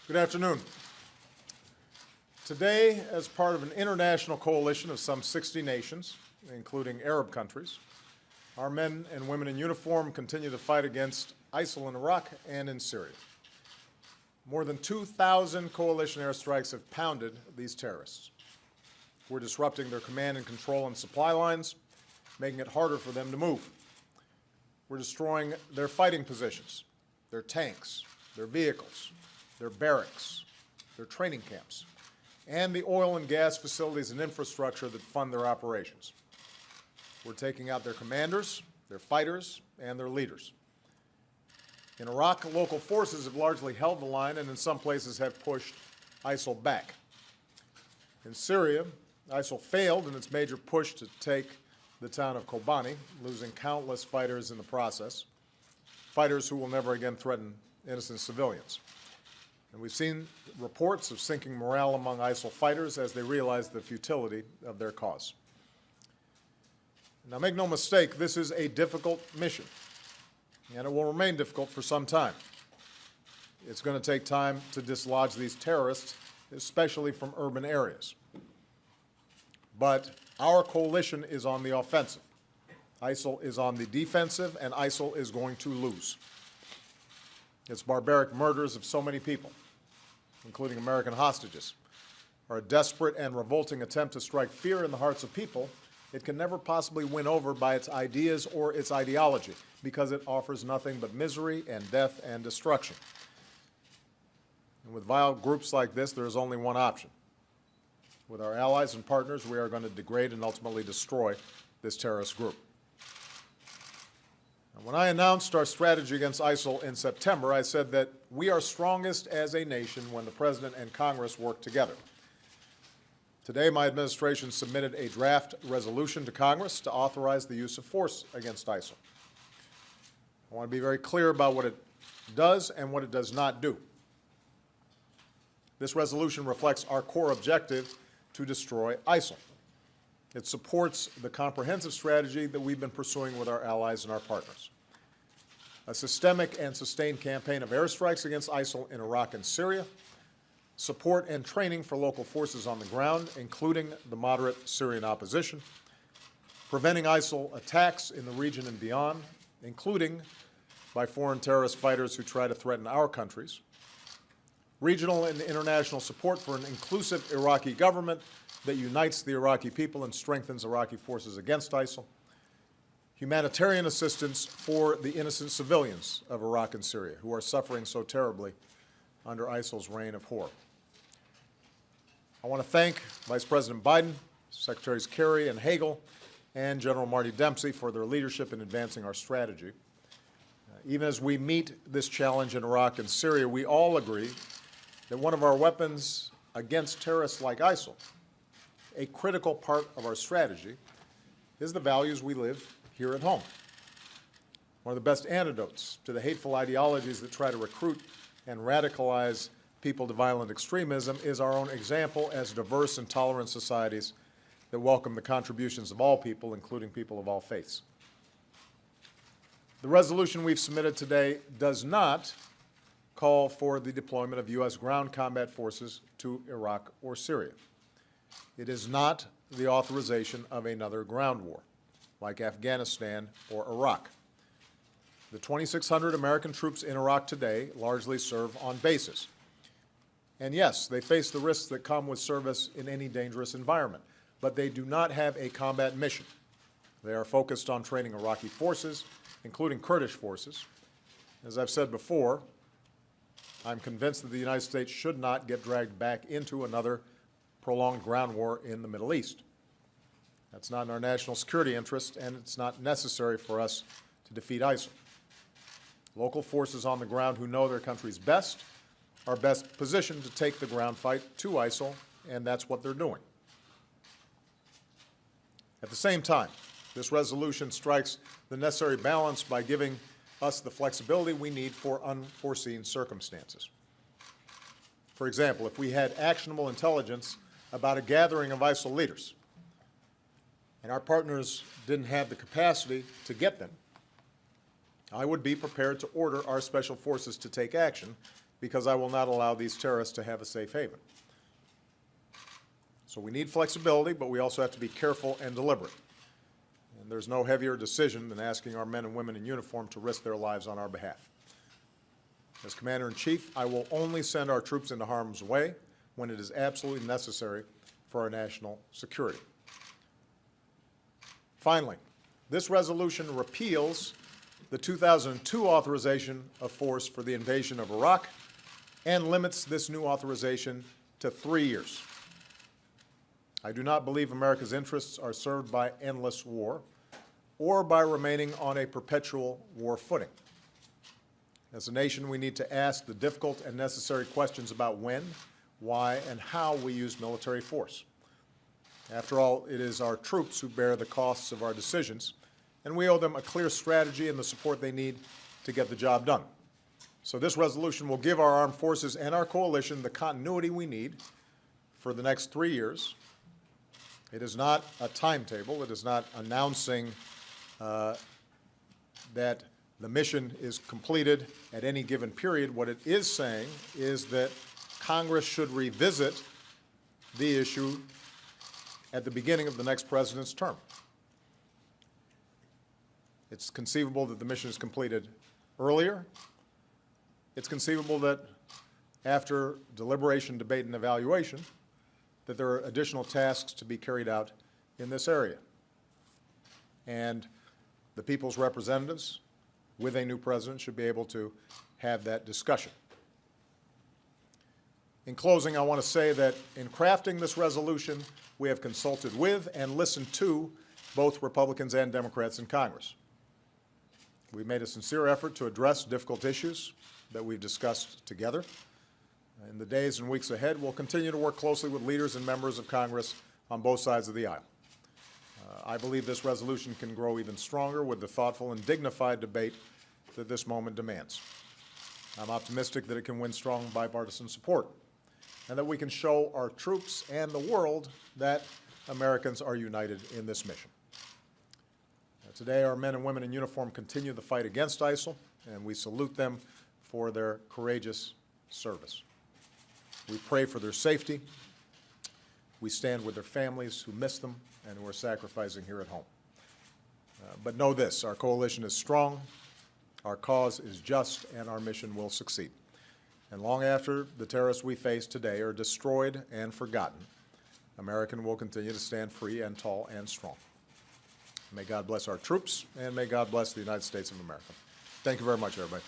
Good afternoon. Today, as part of an international coalition of some 60 nations, including Arab countries, our men and women in uniform continue to fight against ISIL in Iraq and in Syria. More than 2,000 coalition airstrikes have pounded these terrorists. We're disrupting their command and control and supply lines, making it harder for them to move. We're destroying their fighting positions, their tanks, their vehicles, their barracks, their training camps, and the oil and gas facilities and infrastructure that fund their operations. We're taking out their commanders, their fighters, and their leaders. In Iraq, local forces have largely held the line and in some places have pushed ISIL back. In Syria, ISIL failed in its major push to take the town of Kobani, losing countless fighters in the process, fighters who will never again threaten innocent civilians. And we've seen reports of sinking morale among ISIL fighters as they realize the futility of their cause. Now, make no mistake, this is a difficult mission, and it will remain difficult for some time. It's going to take time to dislodge these terrorists, especially from urban areas. But our coalition is on the offensive. ISIL is on the defensive, and ISIL is going to lose. Its barbaric murders of so many people, including American hostages, are a desperate and revolting attempt to strike fear in the hearts of people it can never possibly win over by its ideas or its ideology, because it offers nothing but misery and death and destruction. And with vile groups like this, there is only one option. With our allies and partners, we are going to degrade and ultimately destroy this terrorist group. And when I announced our strategy against ISIL in September, I said that we are strongest as a nation when the President and Congress work together. Today, my administration submitted a draft resolution to Congress to authorize the use of force against ISIL. I want to be very clear about what it does and what it does not do. This resolution reflects our core objective to destroy ISIL. It supports the comprehensive strategy that we've been pursuing with our allies and our partners. A systemic and sustained campaign of airstrikes against ISIL in Iraq and Syria, support and training for local forces on the ground, including the moderate Syrian opposition, preventing ISIL attacks in the region and beyond, including by foreign terrorist fighters who try to threaten our countries, regional and international support for an inclusive Iraqi government that unites the Iraqi people and strengthens Iraqi forces against ISIL, humanitarian assistance for the innocent civilians of Iraq and Syria who are suffering so terribly under ISIL's reign of horror. I want to thank Vice President Biden, Secretaries Kerry and Hagel, and General Marty Dempsey for their leadership in advancing our strategy. Even as we meet this challenge in Iraq and Syria, we all agree that one of our weapons against terrorists like ISIL, a critical part of our strategy, is the values we live here at home. One of the best antidotes to the hateful ideologies that try to recruit and radicalize people to violent extremism is our own example as diverse and tolerant societies that welcome the contributions of all people, including people of all faiths. The resolution we've submitted today does not call for the deployment of U.S. ground combat forces to Iraq or Syria. It is not the authorization of another ground war, like Afghanistan or Iraq. The 2,600 American troops in Iraq today largely serve on bases. And yes, they face the risks that come with service in any dangerous environment, but they do not have a combat mission. They are focused on training Iraqi forces, including Kurdish forces. As I've said before, I'm convinced that the United States should not get dragged back into another prolonged ground war in the Middle East. That's not in our national security interest, and it's not necessary for us to defeat ISIL. Local forces on the ground who know their countries best are best positioned to take the ground fight to ISIL, and that's what they're doing. At the same time, this resolution strikes the necessary balance by giving us the flexibility we need for unforeseen circumstances. For example, if we had actionable intelligence about a gathering of ISIL leaders, and our partners didn't have the capacity to get them, I would be prepared to order our special forces to take action because I will not allow these terrorists to have a safe haven. So we need flexibility, but we also have to be careful and deliberate. And there's no heavier decision than asking our men and women in uniform to risk their lives on our behalf. As Commander-in-Chief, I will only send our troops into harm's way when it is absolutely necessary for our national security. Finally, this resolution repeals the 2002 authorization of force for the invasion of Iraq and limits this new authorization to 3 years. I do not believe America's interests are served by endless war or by remaining on a perpetual war footing. As a nation, we need to ask the difficult and necessary questions about when, why, and how we use military force. After all, it is our troops who bear the costs of our decisions, and we owe them a clear strategy and the support they need to get the job done. So this resolution will give our armed forces and our coalition the continuity we need for the next 3 years. It is not a timetable. It is not announcing that the mission is completed at any given period. What it is saying is that Congress should revisit the issue at the beginning of the next president's term. It's conceivable that the mission is completed earlier. It's conceivable that after deliberation, debate, and evaluation, that there are additional tasks to be carried out in this area. And the people's representatives, with a new president, should be able to have that discussion. In closing, I want to say that in crafting this resolution, we have consulted with and listened to both Republicans and Democrats in Congress. We've made a sincere effort to address difficult issues that we've discussed together. In the days and weeks ahead, we'll continue to work closely with leaders and members of Congress on both sides of the aisle. I believe this resolution can grow even stronger with the thoughtful and dignified debate that this moment demands. I'm optimistic that it can win strong bipartisan support and that we can show our troops and the world that Americans are united in this mission. Today, our men and women in uniform continue the fight against ISIL, and we salute them for their courageous service. We pray for their safety. We stand with their families who miss them and who are sacrificing here at home. But know this, our coalition is strong, our cause is just, and our mission will succeed. And long after the terrorists we face today are destroyed and forgotten, America will continue to stand free and tall and strong. May God bless our troops, and may God bless the United States of America. Thank you very much, everybody.